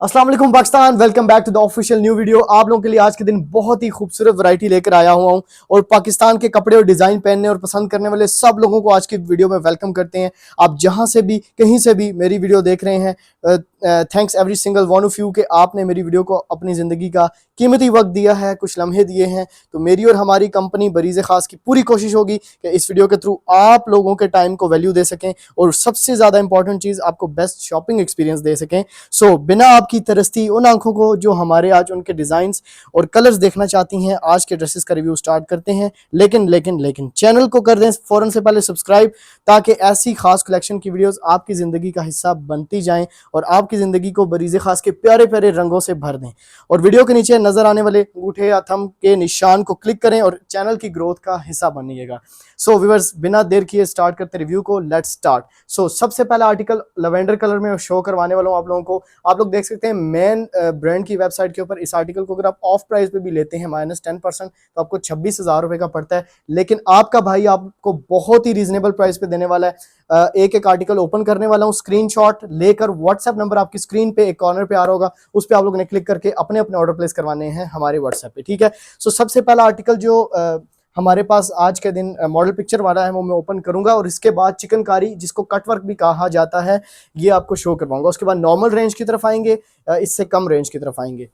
अस्सलाम वालेकुम Pakistan, welcome back to the official new video. आप लोगों के लिए आज के दिन बहुत ही खूबसूरत वैरायटी लेकर आया हुआ हूं और पाकिस्तान के कपड़े और डिजाइन पहनने और पसंद करने वाले सब लोगों को आज की वीडियो में वेलकम करते हैं। आप जहां से भी कहीं से भी मेरी वीडियो देख रहे हैं, thanks every single one of you कि आपने मेरी वीडियो को अपनी ज़िंदगी का कीमती वक्त दिया है, कुछ लम्हे दिए हैं। तो मेरी और हमारी कंपनी बरीज़ खास की पूरी कोशिश होगी कि इस वीडियो के थ्रू आप लोगों के टाइम को वैल्यू दे सकें और सबसे ज़्यादा इंपॉर्टेंट चीज़ आपको बेस्ट शॉपिंग एक्सपीरियंस दे सकें। सो बिना आपकी तरसती उन आंखों को जो हमारे आज उनके डिज़ाइंस और कलर्स देखना चाहती हैं, आज के ड्रेसेस का रिव्यू स्टार्ट करते हैं। लेकिन चैनल को कर दें फ़ौरन से पहले सब्सक्राइब, ताकि ऐसी खास कलेक्शन की वीडियोस आपकी ज़िंदगी का हिस्सा बनती जाएं और आपकी ज़िंदगी को बरीज़े खास के प्यारे प्यारे रंगों से भर दें। और वीडियो के नीचे नज़र आने वाले अंगूठे या थंब के निशान को क्लिक करें और चैनल की ग्रोथ का हिस्सा बनिएगा। सो व्यूअर्स, बिना देर किए स्टार्ट करते रिव्यू को। Let's start. सो सबसे पहला आर्टिकल लवेंडर कलर में शो करवाने वाला हूं आप लोगों को। आप लोग देख सकते हैं मेन ब्रांड की वेबसाइट के ऊपर इस आर्टिकल को अगर आप ऑफ प्राइस पे भी लेते हैं -10%, तो आपको 26,000 रुपए का पड़ता है। लेकिन आपका भाई आपको बहुत ही रीजनेबल प्राइस पे देने वाला है। एक एक आर्टिकल ओपन करने वाला हूँ, स्क्रीनशॉट लेकर व्हाट्सएप नंबर आपकी स्क्रीन पे एक कॉर्नर पे आ रहा होगा, उस पर आप लोगों ने क्लिक करके अपने अपने ऑर्डर प्लेस करवाने हैं हमारे व्हाट्सएप पे, ठीक है। सो सबसे पहला आर्टिकल जो हमारे पास आज के दिन मॉडल पिक्चर वाला है वो मैं ओपन करूंगा और इसके बाद चिकनकारी, जिसको कटवर्क भी कहा जाता है, ये आपको शो करवाऊंगा। उसके बाद नॉर्मल रेंज की तरफ आएंगे, इससे कम रेंज की तरफ आएंगे।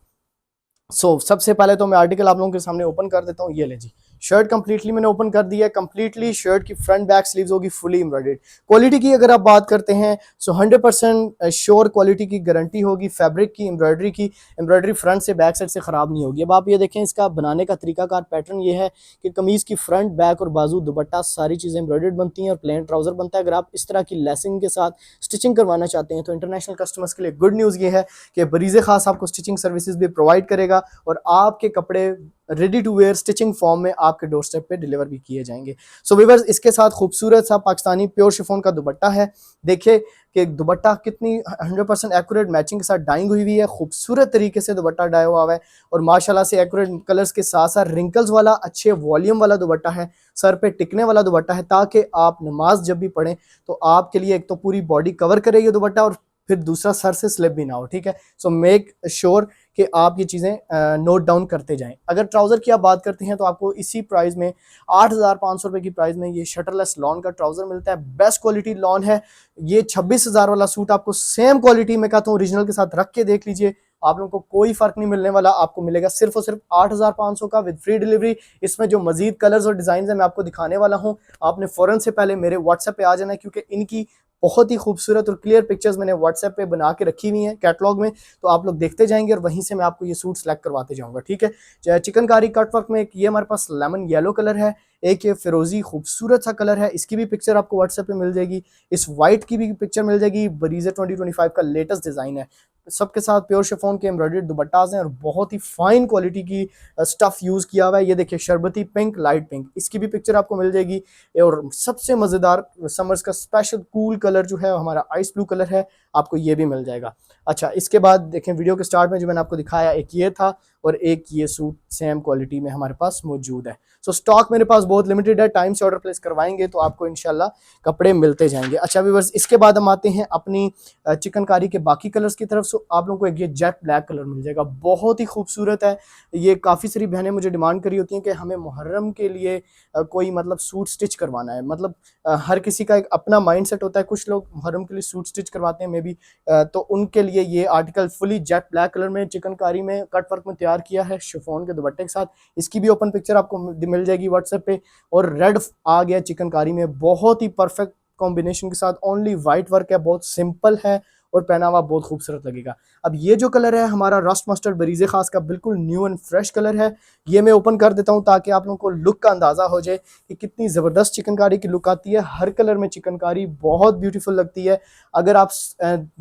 सबसे पहले तो मैं आर्टिकल आप लोगों के सामने ओपन कर देता हूँ। ये ले जी, शर्ट कंप्लीटली मैंने ओपन कर दिया है। कंप्लीटली शर्ट की फ्रंट बैक स्लीव्स होगी फुली एम्ब्रॉयडर्ड। क्वालिटी की अगर आप बात करते हैं, 100% श्योर क्वालिटी की गारंटी होगी। फैब्रिक की एम्ब्रॉयडरी फ्रंट से बैक साइड से ख़राब नहीं होगी। अब आप ये देखें, इसका बनाने का तरीकाकार पैटर्न ये है कि कमीज़ की फ्रंट बैक और बाजू दुपट्टा सारी चीज़ें एम्ब्रॉयडर्ड बनती हैं और प्लेन ट्राउज़र बनता है। अगर आप इस तरह की लेसिंग के साथ स्टिचिंग करवाना चाहते हैं तो इंटरनेशनल कस्टमर्स के लिए गुड न्यूज़ ये है कि बरीज़े खास आपको स्टिचिंग सर्विसेज भी प्रोवाइड करेगा और आपके कपड़े ready to wear stitching form में आपके डोर स्टेप पे डिलीवर भी किए जाएंगे। सो व्यूअर्स, इसके साथ खूबसूरत सा पाकिस्तानी प्योर शिफॉन का दुपट्टा है। देखिए कि दुपट्टा कितनी 100% एक्यूरेट मैचिंग के साथ डाइंग हुई है। खूबसूरत तरीके से दुपट्टा डाया हुआ है और माशाल्लाह से एक्यूरेट कलर्स के साथ साथ रिंकल्स वाला अच्छे वॉल्यूम वाला दुपट्टा है। सर पे टिकने वाला दुपट्टा है, ताकि आप नमाज जब भी पढ़ें तो आपके लिए एक तो पूरी बॉडी कवर करे ये दुपट्टा और फिर दूसरा सर से स्लिप भी ना हो, ठीक है। सो मेक श्योर कि आप ये चीज़ें नोट डाउन करते जाएं। अगर ट्राउज़र की आप बात करते हैं तो आपको इसी प्राइस में 8,500 रुपये की प्राइस में ये शटरलेस लॉन का ट्राउज़र मिलता है। बेस्ट क्वालिटी लॉन है। ये 26,000 वाला सूट आपको सेम क्वालिटी में कहता हूँ ओरिजिनल के साथ रख के देख लीजिए, आप लोगों को कोई फर्क नहीं मिलने वाला। आपको मिलेगा सिर्फ और सिर्फ 8,500 का विद फ्री डिलीवरी। इसमें जो मजीद कलर्स और डिज़ाइन है मैं आपको दिखाने वाला हूँ। आपने फ़ौरन से पहले मेरे व्हाट्सएप पे आ जाना है, क्योंकि इनकी बहुत ही खूबसूरत और क्लियर पिक्चर्स मैंने व्हाट्सएप पे बना के रखी हुई हैं कैटलॉग में। तो आप लोग देखते जाएंगे और वहीं से मैं आपको ये सूट सेलेक्ट करवाते जाऊंगा, ठीक है। चिकनकारी कट वर्क में एक ये हमारे पास लेमन येलो कलर है, एक ये फिरोजी खूबसूरत सा कलर है। इसकी भी पिक्चर आपको व्हाट्सएप पे मिल जाएगी। इस वाइट की भी पिक्चर मिल जाएगी। बरीज़े 2025 का लेटेस्ट डिज़ाइन है। सबके साथ प्योर शिफॉन के एम्ब्रॉयडर्ड दुपट्टास हैं और बहुत ही फाइन क्वालिटी की स्टफ यूज़ किया हुआ है। ये देखिए, शरबती पिंक, लाइट पिंक, इसकी भी पिक्चर आपको मिल जाएगी। और सबसे मज़ेदार समर्स का स्पेशल कूल कलर जो है हमारा आइस ब्लू कलर है, आपको ये भी मिल जाएगा। अच्छा, इसके बाद देखें, वीडियो के स्टार्ट में जो मैंने आपको दिखाया, एक ये था और एक ये सूट सेम क्वालिटी में हमारे पास मौजूद है। सो स्टॉक मेरे पास बहुत लिमिटेड है। टाइम से ऑर्डर प्लेस करवाएंगे तो आपको इंशाल्लाह कपड़े मिलते जाएंगे। अच्छा व्यूअर्स, इसके बाद हम आते हैं अपनी चिकनकारी के बाकी कलर्स की तरफ। सो आप लोगों को एक ये जेट ब्लैक कलर मिल जाएगा, बहुत ही खूबसूरत है। ये काफ़ी सारी बहनें मुझे डिमांड करी होती हैं कि हमें मुहर्रम के लिए कोई मतलब सूट स्टिच करवाना है। मतलब हर किसी का एक अपना माइंड सेट होता है। कुछ लोग मुहर्रम के लिए सूट स्टिच करवाते हैं मे बी, तो उनके लिए ये article fully jet black colour में चिकनकारी में कट वर्क में तैयार किया है शिफॉन के दुपट्टे के साथ। इसकी भी ओपन पिक्चर आपको मिल जाएगी व्हाट्सएप पे। और रेड आ गया चिकनकारी में, बहुत ही परफेक्ट कॉम्बिनेशन के साथ। ओनली वाइट वर्क है, बहुत सिंपल है और पहना हुआ बहुत खूबसूरत लगेगा। अब ये जो कलर है हमारा रस्ट मस्टर्ड बरीज़े खास का बिल्कुल न्यू एंड फ्रेश कलर है। ये मैं ओपन कर देता हूँ ताकि आप लोगों को लुक का अंदाज़ा हो जाए कि कितनी ज़बरदस्त चिकनकारी की लुक आती है। हर कलर में चिकनकारी बहुत ब्यूटीफुल लगती है। अगर आप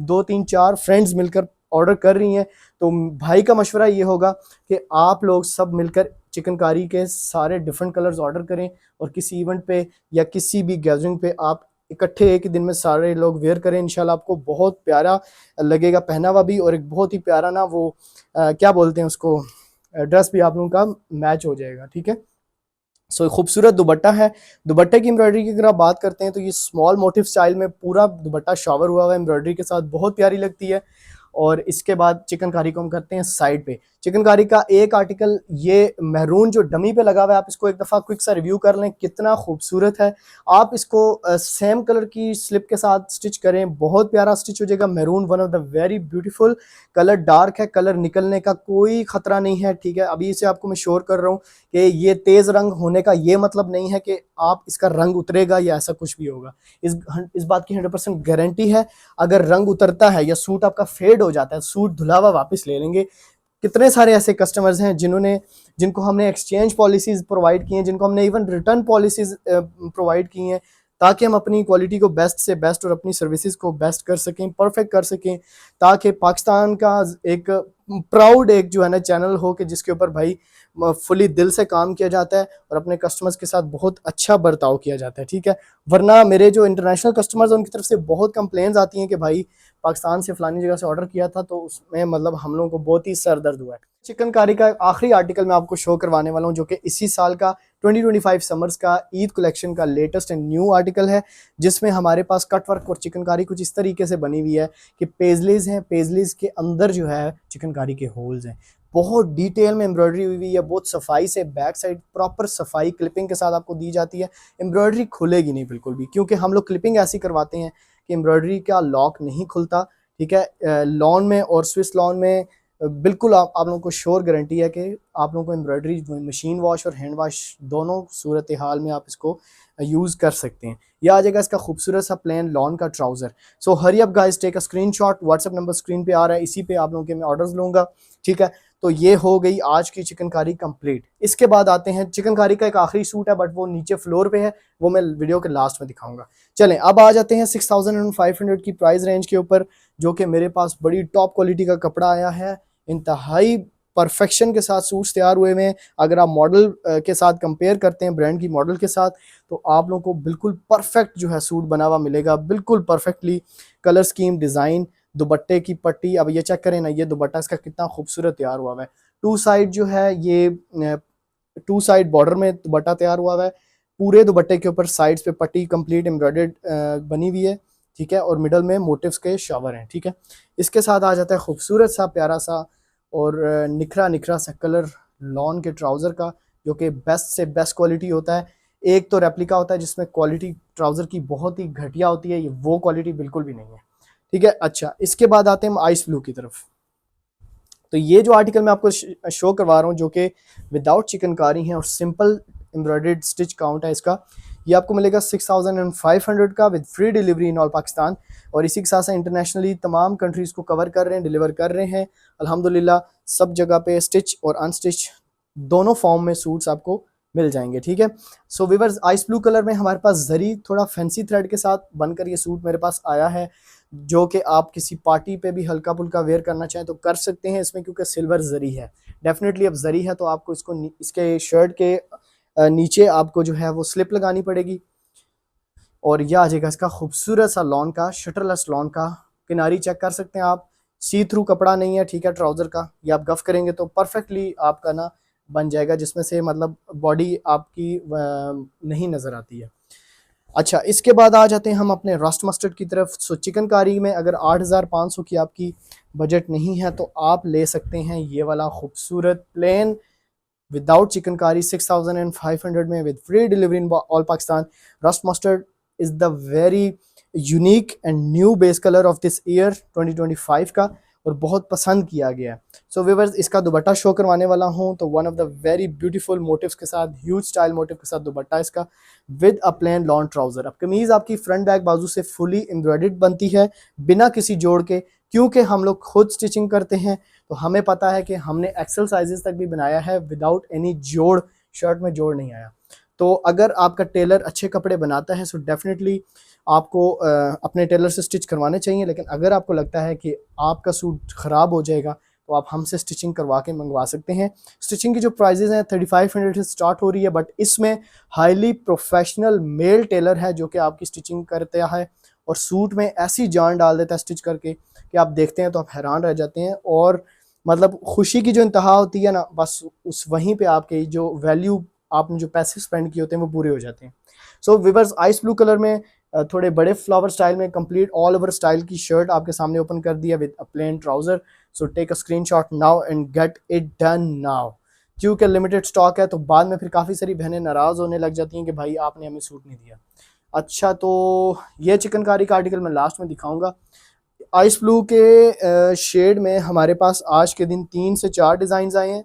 2 3 4 फ्रेंड्स मिलकर ऑर्डर कर रही हैं तो भाई का मशवरा ये होगा कि आप लोग सब मिलकर चिकनकारी के सारे डिफरेंट कलर्स ऑर्डर करें और किसी इवेंट पे या किसी भी गैदरिंग पे आप इकट्ठे एक ही दिन में सारे लोग वेयर करें। इंशाल्लाह आपको बहुत प्यारा लगेगा पहना हुआ भी, और एक बहुत ही प्यारा ना वो क्या बोलते हैं उसको, ड्रेस भी आप लोगों का मैच हो जाएगा, ठीक है। सो खूबसूरत दुपट्टा है। दुपट्टे की एम्ब्रॉयडरी की अगर आप बात करते हैं तो ये स्मॉल मोटिव स्टाइल में पूरा दुपट्टा शॉवर हुआ है एम्ब्रॉयडरी के साथ, बहुत प्यारी लगती है। और इसके बाद चिकनकारी को हम करते हैं साइड पे। चिकनकारी का एक आर्टिकल ये महरून जो डमी पे लगा हुआ है, आप इसको एक दफ़ा क्विक सा रिव्यू कर लें, कितना खूबसूरत है। आप इसको सेम कलर की स्लिप के साथ स्टिच करें, बहुत प्यारा स्टिच हो जाएगा। Maroon one of the very beautiful colour, dark है, कलर निकलने का कोई खतरा नहीं है, ठीक है। अभी इसे आपको मैं श्योर कर रहा हूँ कि ये तेज रंग होने का ये मतलब नहीं है कि आप इसका रंग उतरेगा या ऐसा कुछ भी होगा। इस बात की 100% गारंटी है। अगर रंग उतरता है या सूट आपका फेड हो जाता है, सूट धुला हुआ वापस ले लेंगे। कितने सारे ऐसे कस्टमर्स हैं जिनको हमने एक्सचेंज पॉलिसीज प्रोवाइड की हैं, जिनको हमने इवन रिटर्न पॉलिसीज प्रोवाइड की हैं, ताकि हम अपनी क्वालिटी को बेस्ट से बेस्ट और अपनी सर्विसेज को बेस्ट कर सकें, परफेक्ट कर सकें, ताकि पाकिस्तान का एक प्राउड एक जो है ना चैनल हो कि जिसके ऊपर भाई फुली दिल से काम किया जाता है और अपने कस्टमर्स के साथ बहुत अच्छा बर्ताव किया जाता है, ठीक है। वरना मेरे जो इंटरनेशनल कस्टमर्स हैं उनकी तरफ से बहुत कंप्लेंट्स आती हैं कि भाई पाकिस्तान से फलानी जगह से ऑर्डर किया था तो उसमें मतलब हम लोगों को बहुत ही सर दर्द हुआ है। चिकनकारी का आखिरी आर्टिकल मैं आपको शो करवाने वाला हूं, जो कि इसी साल का 2025 समर्स का ईद कलेक्शन का लेटेस्ट एंड न्यू आर्टिकल है, जिसमें हमारे पास कट वर्क और चिकनकारी कुछ इस तरीके से बनी हुई है कि पेजलीज हैं, पेजलीज के अंदर जो है चिकनकारी के होल्स हैं, बहुत डिटेल में एम्ब्रॉयडरी हुई है, बहुत सफाई से, बैक साइड प्रॉपर सफाई क्लिपिंग के साथ आपको दी जाती है। एम्ब्रॉयडरी खुलेगी नहीं बिल्कुल भी, क्योंकि हम लोग क्लिपिंग ऐसी करवाते हैं कि एम्ब्रॉयडरी का लॉक नहीं खुलता, ठीक है। लॉन में और स्विस लॉन में बिल्कुल आप लोगों को श्योर गारंटी है कि आप लोगों को एम्ब्रॉयडरी मशीन वॉश और हैंड वॉश दोनों सूरत हाल में आप इसको यूज़ कर सकते हैं। यह आ जाएगा इसका खूबसूरत सा प्लेन लॉन का trouser. So hurry up guys, take a screenshot, WhatsApp number screen पे आ रहा है, इसी पे आप लोगों के मैं ऑर्डर्स लूँगा, ठीक है। तो ये हो गई आज की चिकनकारी कंप्लीट। इसके बाद आते हैं चिकनकारी का एक आखिरी सूट है, बट वो नीचे फ्लोर पे है, वो मैं वीडियो के लास्ट में दिखाऊंगा। चलें अब आ जाते हैं 6500 की प्राइस रेंज के ऊपर, जो कि मेरे पास बड़ी टॉप क्वालिटी का कपड़ा आया है, इंतहाई परफेक्शन के साथ सूट्स तैयार हुए हैं। अगर आप मॉडल के साथ कंपेयर करते हैं ब्रांड की मॉडल के साथ, तो आप लोगों को बिल्कुल परफेक्ट जो है सूट बना हुआ मिलेगा, बिल्कुल परफेक्टली कलर स्कीम, डिज़ाइन, दुपट्टे की पट्टी। अब ये चेक करें ना, ये दुपट्टा इसका कितना खूबसूरत तैयार हुआ है। टू साइड जो है ये टू साइड बॉर्डर में दुपट्टा तैयार हुआ है, पूरे दुपट्टे के ऊपर साइड्स पे पट्टी कंप्लीट एम्ब्रॉयडर्ड बनी हुई है, ठीक है, और मिडल में मोटिव्स के शावर हैं, ठीक है। इसके साथ आ जाता है खूबसूरत सा प्यारा सा और निखरा निखरा सा कलर लॉन के ट्राउज़र का, जो कि बेस्ट से बेस्ट क्वालिटी होता है। एक तो रेप्लिका होता है जिसमें क्वालिटी ट्राउज़र की बहुत ही घटिया होती है, ये वो क्वालिटी बिल्कुल भी नहीं है, ठीक है। अच्छा, इसके बाद आते हैं हम आइस ब्लू की तरफ। तो ये जो आर्टिकल मैं आपको शो करवा रहा हूँ, जो कि विदाउट चिकनकारी है और सिंपल एम्ब्रॉयडर्ड स्टिच काउंट है इसका, ये आपको मिलेगा 6500 का with free delivery in all Pakistan. और इसी के साथ साथ इंटरनेशनली तमाम कंट्रीज़ को कवर कर रहे हैं, डिलीवर कर रहे हैं अल्हम्दुलिल्लाह। सब जगह पे स्टिच और अनस्टिच दोनों फॉर्म में सूट्स आपको मिल जाएंगे, ठीक है। So viewers, ice blue colour में हमारे पास जरी थोड़ा फैंसी थ्रेड के साथ बनकर ये सूट मेरे पास आया है, जो कि आप किसी पार्टी पे भी हल्का फुल्का वेयर करना चाहें तो कर सकते हैं इसमें, क्योंकि सिल्वर जरी है। डेफिनेटली अब जरी है तो आपको इसको इसके शर्ट के नीचे आपको जो है वो स्लिप लगानी पड़ेगी। और यह आ जाएगा इसका खूबसूरत सा लॉन का, शटरलेस लॉन का। किनारी चेक कर सकते हैं आप, सी थ्रू कपड़ा नहीं है, ठीक है, ट्राउज़र का। ये आप गफ करेंगे तो परफेक्टली आपका ना बन जाएगा, जिसमें से मतलब बॉडी आपकी नहीं नज़र आती है। अच्छा, इसके बाद आ जाते हैं हम अपने रस्ट मस्टर्ड की तरफ। सो चिकनकारी में अगर 8500 की आपकी बजट नहीं है तो आप ले सकते हैं ये वाला खूबसूरत प्लेन विदाउट चिकनकारी 6500 में with free delivery in all Pakistan. Rust mustard is the very unique and new base colour of this year 2025 का, और बहुत पसंद किया गया है। सो व्यूअर्स, इसका दुपट्टा शो करवाने वाला हूँ, तो one of the very beautiful motifs के साथ, ह्यूज स्टाइल मोटिव के साथ दुपट्टा इसका with a plain lawn trouser. अब कमीज़ आपकी फ्रंट बैक बाजू से फुली एम्ब्रॉयडर्ड बनती है बिना किसी जोड़ के, क्योंकि हम लोग खुद स्टिचिंग करते हैं तो हमें पता है कि हमने एक्सेल साइजेस तक भी बनाया है विदाउट एनी जोड़, शर्ट में जोड़ नहीं आया। तो अगर आपका टेलर अच्छे कपड़े बनाता है सो डेफिनेटली आपको अपने टेलर से स्टिच करवाने चाहिए। लेकिन अगर आपको लगता है कि आपका सूट ख़राब हो जाएगा तो आप हमसे स्टिचिंग करवा के मंगवा सकते हैं। स्टिचिंग की जो प्राइजेज़ हैं 3500 से स्टार्ट हो रही है, बट इसमें हाईली प्रोफेशनल मेल टेलर है जो कि आपकी स्टिचिंग करता है और सूट में ऐसी जान डाल देता है स्टिच करके कि आप देखते हैं तो आप हैरान रह जाते हैं। और मतलब खुशी की जो इंतहा होती है ना, बस उस वहीं पे आपके जो वैल्यू, आपने जो पैसे स्पेंड किए होते हैं वो पूरे हो जाते हैं। So viewers, ice blue colour में थोड़े बड़े फ्लावर स्टाइल में कंप्लीट ऑल ओवर स्टाइल की शर्ट आपके सामने ओपन कर दिया with a plain trouser. So take a screenshot now and get it done now. क्योंकि लिमिटेड स्टॉक है तो बाद में फिर काफ़ी सारी बहनें नाराज़ होने लग जाती हैं कि भाई आपने हमें सूट नहीं दिया। अच्छा, तो ये चिकनकारी का आर्टिकल मैं लास्ट में दिखाऊंगा। आइस ब्लू के शेड में हमारे पास आज के दिन 3 से 4 डिज़ाइन आए हैं।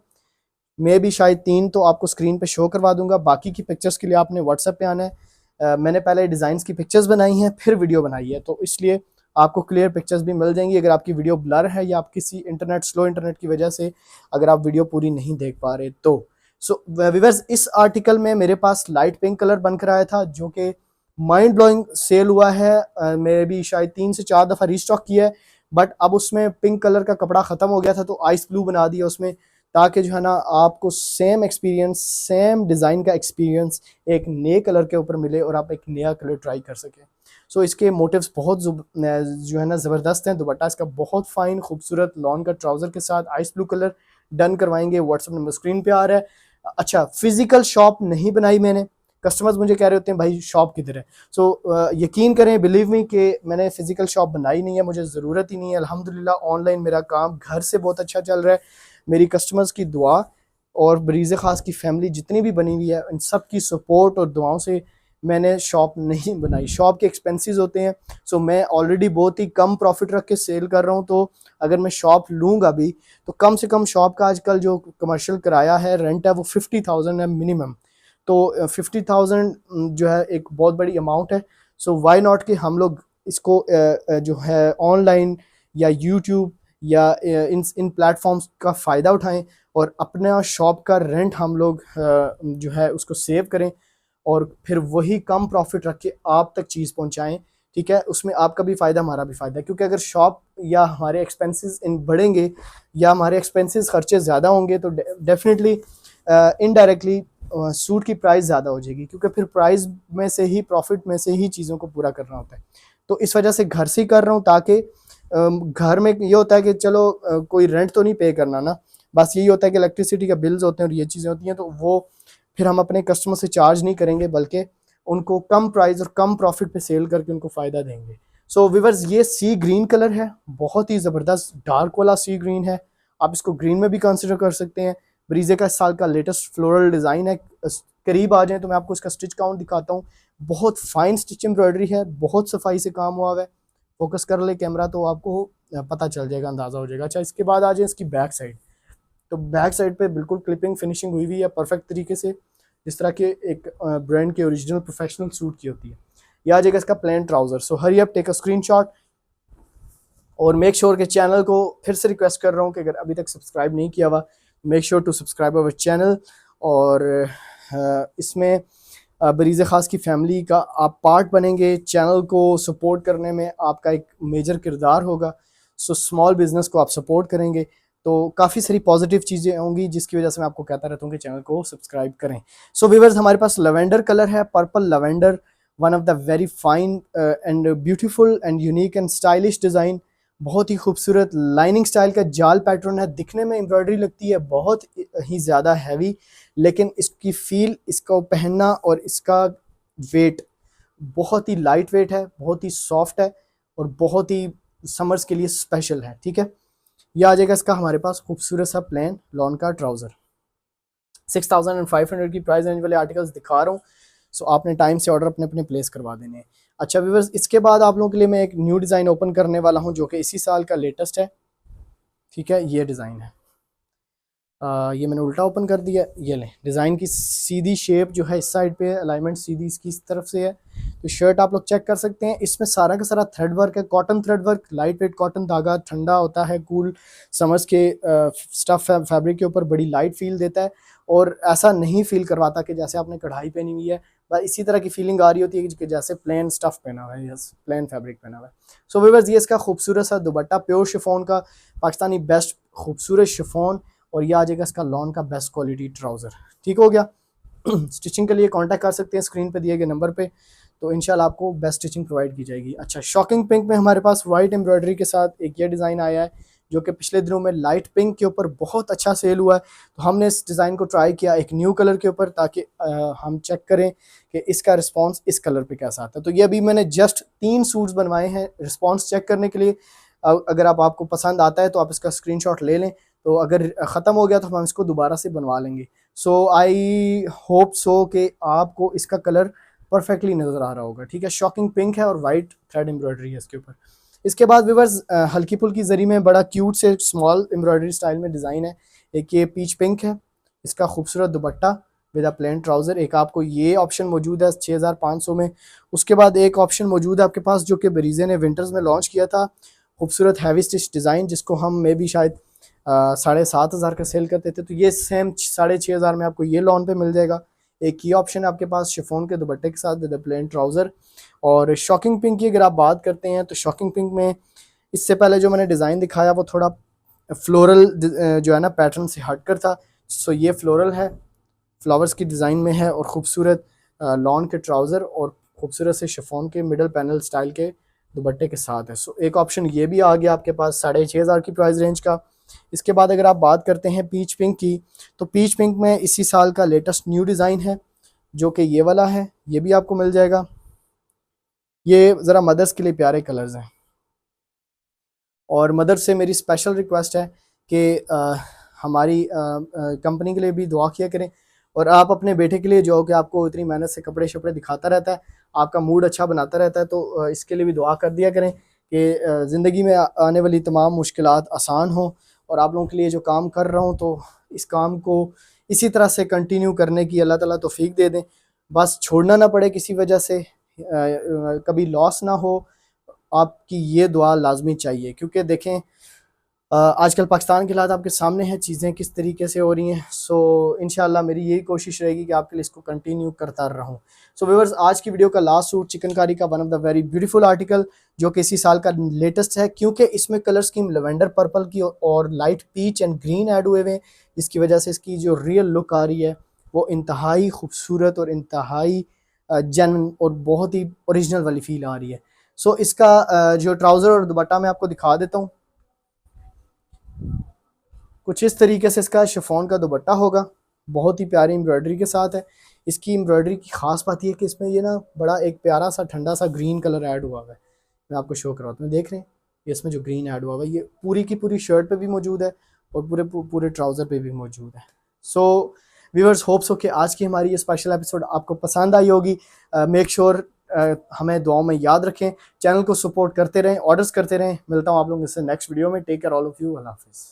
मैं भी शायद 3 तो आपको स्क्रीन पे शो करवा दूंगा, बाकी की पिक्चर्स के लिए आपने व्हाट्सएप पे आना है। मैंने पहले डिज़ाइंस की पिक्चर्स बनाई हैं फिर वीडियो बनाई है, तो इसलिए आपको क्लियर पिक्चर्स भी मिल जाएंगी। अगर आपकी वीडियो ब्लर है या आप किसी स्लो इंटरनेट की वजह से अगर आप वीडियो पूरी नहीं देख पा रहे तो। सो व्यूअर्स, इस आर्टिकल में मेरे पास लाइट पिंक कलर बनकर आया था जो कि माइंड ब्लोइंग सेल हुआ है। मैं भी शायद 3 से 4 दफ़ा रीस्टॉक किया है, बट अब उसमें पिंक कलर का कपड़ा ख़त्म हो गया था तो आइस ब्लू बना दिया उसमें, ताकि जो है ना आपको सेम एक्सपीरियंस, सेम डिज़ाइन का एक्सपीरियंस एक नए कलर के ऊपर मिले और आप एक नया कलर ट्राई कर सकें। सो इसके मोटिव्स बहुत जो है ना ज़बरदस्त हैं। दुपट्टा इसका बहुत फाइन खूबसूरत लॉन का ट्राउज़र के साथ आइस ब्लू कलर डन करवाएंगे। व्हाट्सअप नंबर स्क्रीन पे आ रहा है। अच्छा, फिजिकल शॉप नहीं बनाई मैंने। कस्टमर्स मुझे कह रहे होते हैं भाई शॉप किधर है। सो यकीन करें, बिलीव मी कि मैंने फिजिकल शॉप बनाई नहीं है, मुझे ज़रूरत ही नहीं है। अल्हम्दुलिल्लाह ऑनलाइन मेरा काम घर से बहुत अच्छा चल रहा है। मेरी कस्टमर्स की दुआ और बरीज़ ख़ास की फैमिली जितनी भी बनी हुई है, इन सब की सपोर्ट और दुआओं से मैंने शॉप नहीं बनाई। शॉप के एक्सपेंसेस होते हैं। सो मैं ऑलरेडी बहुत ही कम प्रॉफिट रख के सेल कर रहा हूँ, तो अगर मैं शॉप लूँगा भी तो कम से कम शॉप का आजकल जो कमर्शियल किराया है, रेंट है, वो 50,000 है मिनिमम। तो 50,000 जो है एक बहुत बड़ी अमाउंट है। सो वाई नॉट कि हम लोग इसको जो है ऑनलाइन या यूट्यूब या इन प्लेटफॉर्म्स का फ़ायदा उठाएं और अपना शॉप का रेंट हम लोग जो है उसको सेव करें और फिर वही कम प्रॉफिट रख के आप तक चीज़ पहुंचाएं। ठीक है, उसमें आपका भी फ़ायदा हमारा भी फ़ायदा, क्योंकि अगर शॉप या हमारे एक्सपेंसेस इन बढ़ेंगे या हमारे एक्सपेंसेस खर्चे ज़्यादा होंगे तो डेफिनेटली इनडायरेक्टली सूट की प्राइस ज़्यादा हो जाएगी, क्योंकि फिर प्राइस में से ही, प्रॉफिट में से ही चीज़ों को पूरा करना होता है। तो इस वजह से घर से ही कर रहा हूँ, ताकि घर में ये होता है कि चलो कोई रेंट तो नहीं पे करना ना, बस यही होता है कि इलेक्ट्रिसिटी का बिल्स होते हैं और ये चीज़ें होती हैं, तो वो फिर हम अपने कस्टमर से चार्ज नहीं करेंगे, बल्कि उनको कम प्राइस और कम प्रॉफिट पे सेल करके उनको फ़ायदा देंगे। सो व्यूअर्स, ये सी ग्रीन कलर है, बहुत ही ज़बरदस्त डार्क वाला सी ग्रीन है। आप इसको ग्रीन में भी कंसिडर कर सकते हैं। ब्रीजे का इस साल का लेटेस्ट फ्लोरल डिज़ाइन है। करीब आ जाए तो मैं आपको इसका स्टिच काउंट दिखाता हूँ। बहुत फाइन स्टिच एम्ब्रॉयडरी है, बहुत सफाई से काम हुआ है। फोकस कर ले कैमरा तो आपको पता चल जाएगा, अंदाज़ा हो जाएगा। अच्छा, इसके बाद आ जाए इसकी बैक साइड। तो बैक साइड पे बिल्कुल क्लिपिंग फिनिशिंग हुई हुई है परफेक्ट तरीके से, जिस तरह के एक ब्रांड के ओरिजिनल प्रोफेशनल सूट की होती है। यह आ जाएगा इसका plain trouser. So hurry up, take a screenshot और मेक श्योर के चैनल को फिर से रिक्वेस्ट कर रहा हूँ कि अगर अभी तक सब्सक्राइब नहीं किया हुआ, make sure to subscribe our channel. और इसमें बरीज़ ख़ास की फैमिली का आप पार्ट बनेंगे। चैनल को सपोर्ट करने में आपका एक मेजर किरदार होगा। सो स्मॉल बिजनेस को आप सपोर्ट करेंगे तो काफ़ी सारी पॉजिटिव चीज़ें होंगी, जिसकी वजह से मैं आपको कहता रहता हूँ कि चैनल को सब्सक्राइब करें। सो व्यूअर्स, हमारे पास लवेंडर कलर है, purple lavender, one of the very fine and beautiful and unique and stylish design. बहुत ही खूबसूरत लाइनिंग स्टाइल का जाल पैटर्न है। दिखने में एम्ब्रॉयडरी लगती है बहुत ही ज़्यादा हैवी, लेकिन इसकी फील, इसको पहनना और इसका वेट बहुत ही लाइट वेट है, बहुत ही सॉफ्ट है और बहुत ही समर्स के लिए स्पेशल है। ठीक है, यह आ जाएगा इसका हमारे पास खूबसूरत सा प्लेन लॉन का ट्राउज़र। 6500 की प्राइस रेंज वाले आर्टिकल्स दिखा रहा हूँ। सो आपने टाइम से ऑर्डर अपने अपने प्लेस करवा देने हैं। अच्छा व्यूअर्स, इसके बाद आप लोगों के लिए मैं एक न्यू डिज़ाइन ओपन करने वाला हूँ जो कि इसी साल का लेटेस्ट है। ठीक है, ये डिज़ाइन है। ये मैंने उल्टा ओपन कर दिया। ये लें, डिज़ाइन की सीधी शेप जो है इस साइड पे है, अलाइनमेंट सीधी इसकी इस तरफ से है। तो शर्ट आप लोग चेक कर सकते हैं, इसमें सारा का सारा थ्रेड वर्क है, cotton thread work, light weight cotton धागा, ठंडा होता है, कूल समर्स के स्टफ फैब्रिक के ऊपर बड़ी लाइट फील देता है और ऐसा नहीं फील करवाता कि जैसे आपने कढ़ाई पहनी हुई है। बस इसी तरह की फीलिंग आ रही होती है कि जैसे प्लेन स्टफ पहना हुआ है, यस प्लेन फैब्रिक पहना हुआ है। सो व्यूअर्स, ये इसका खूबसूरत सा दुपट्टा, प्योर शिफॉन का, पाकिस्तानी बेस्ट खूबसूरत शिफॉन, और ये आ जाएगा इसका लॉन का बेस्ट क्वालिटी ट्राउज़र। ठीक हो गया। स्टिचिंग के लिए कांटेक्ट कर सकते हैं स्क्रीन पे दिए गए नंबर पे, तो इंशाल्लाह आपको बेस्ट स्टिचिंग प्रोवाइड की जाएगी। अच्छा, शॉकिंग पिंक में हमारे पास वाइट एम्ब्रॉयडरी के साथ एक ये डिज़ाइन आया है जो कि पिछले दिनों में लाइट पिंक के ऊपर बहुत अच्छा सेल हुआ है। तो हमने इस डिज़ाइन को ट्राई किया एक न्यू कलर के ऊपर, ताकि हम चेक करें कि इसका रिस्पांस इस कलर पे कैसा आता है। तो ये अभी मैंने जस्ट 3 सूट्स बनवाए हैं रिस्पांस चेक करने के लिए। अगर आपको पसंद आता है तो आप इसका स्क्रीनशॉट ले लें, तो अगर ख़त्म हो गया तो हम इसको दोबारा से बनवा लेंगे। सो आई होप सो कि आपको इसका कलर परफेक्टली नज़र आ रहा होगा। ठीक है, शॉकिंग पिंक है और वाइट थ्रेड एम्ब्रॉयडरी है इसके ऊपर। इसके बाद व्यूअर्स हल्की फुल्की जरी में बड़ा क्यूट से स्मॉल एम्ब्रॉयडरी स्टाइल में डिज़ाइन है। एक ये पीच पिंक है, इसका खूबसूरत दुपट्टा विद अ प्लेन ट्राउज़र। एक आपको ये ऑप्शन मौजूद है 6500 में। उसके बाद एक ऑप्शन मौजूद है आपके पास जो कि बरीज़े ने विंटर्स में लॉन्च किया था, खूबसूरत हैवी स्टिच डिज़ाइन, जिसको हम मे भी शायद 7500 का सेल करते थे। तो ये सेम 6500 में आपको ये लॉन पे मिल जाएगा। एक ये ऑप्शन है आपके पास शिफॉन के दुपट्टे के साथ विद प्लेन ट्राउज़र। और शॉकिंग पिंक की अगर आप बात करते हैं तो शॉकिंग पिंक में इससे पहले जो मैंने डिज़ाइन दिखाया वो थोड़ा फ्लोरल जो है ना पैटर्न से हटकर था। सो ये फ्लोरल है, फ्लावर्स की डिज़ाइन में है और ख़ूबसूरत लॉन के ट्राउज़र और खूबसूरत से शिफॉन के मिडल पैनल स्टाइल के दुपट्टे के साथ है। सो एक ऑप्शन ये भी आ गया आपके पास 6500 की प्राइस रेंज का। इसके बाद अगर आप बात करते हैं पीच पिंक की, तो पीच पिंक में इसी साल का लेटेस्ट न्यू डिज़ाइन है जो कि ये वाला है, ये भी आपको मिल जाएगा। ये ज़रा मदर्स के लिए प्यारे कलर्स हैं और मदर से मेरी स्पेशल रिक्वेस्ट है कि हमारी कंपनी के लिए भी दुआ किया करें और आप अपने बेटे के लिए जो कि आपको इतनी मेहनत से कपड़े शपड़े दिखाता रहता है, आपका मूड अच्छा बनाता रहता है, तो इसके लिए भी दुआ कर दिया करें कि ज़िंदगी में आने वाली तमाम मुश्किलात आसान हों। और आप लोगों के लिए जो काम कर रहा हूँ तो इस काम को इसी तरह से कंटिन्यू करने की अल्लाह ताला तौफीक दे दें, बस छोड़ना ना पड़े किसी वजह से, कभी लॉस ना हो। आपकी ये दुआ लाजमी चाहिए, क्योंकि देखें आजकल पाकिस्तान के हालात आपके सामने हैं, चीज़ें किस तरीके से हो रही हैं। सो इंशाल्लाह मेरी यही कोशिश रहेगी कि आपके लिए इसको कंटिन्यू करता रहूं। सो व्यूअर्स, आज की वीडियो का लास्ट सूट चिकनकारी का one of the very beautiful article जो कि इसी साल का लेटेस्ट है, क्योंकि इसमें कलर स्कीम लेवेंडर पर्पल की और light peach and green add हुए हुए हैं, जिसकी वजह से इसकी जो रियल लुक आ रही है वो इंतहाई खूबसूरत और इंतहाई जेन्युइन और बहुत ही ओरिजिनल वाली फील आ रही है। सो इसका जो ट्राउज़र और दुपट्टा मैं आपको दिखा देता हूँ। कुछ इस तरीके से इसका शिफॉन का दुपट्टा होगा, बहुत ही प्यारी एम्ब्रॉयडरी के साथ है। इसकी एम्ब्रॉयडरी की खास बात यह है कि इसमें ये ना बड़ा एक प्यारा सा ठंडा सा ग्रीन कलर ऐड हुआ है। मैं आपको शो करवाता हूँ, देख रहे हैं इसमें जो ग्रीन ऐड हुआ है ये पूरी की पूरी शर्ट पे भी मौजूद है और पूरे पूरे ट्राउज़र पे भी मौजूद है। सो व्यूअर्स, होप्स हो कि आज की हमारी ये स्पेशल एपिसोड आपको पसंद आई होगी। मेक श्योर हमें दुआओं में याद रखें, चैनल को सपोर्ट करते रहें, ऑर्डर्स करते रहें। मिलता हूँ आप लोगों से नेक्स्ट वीडियो में। Take care all of you, अल्लाह हाफिज़।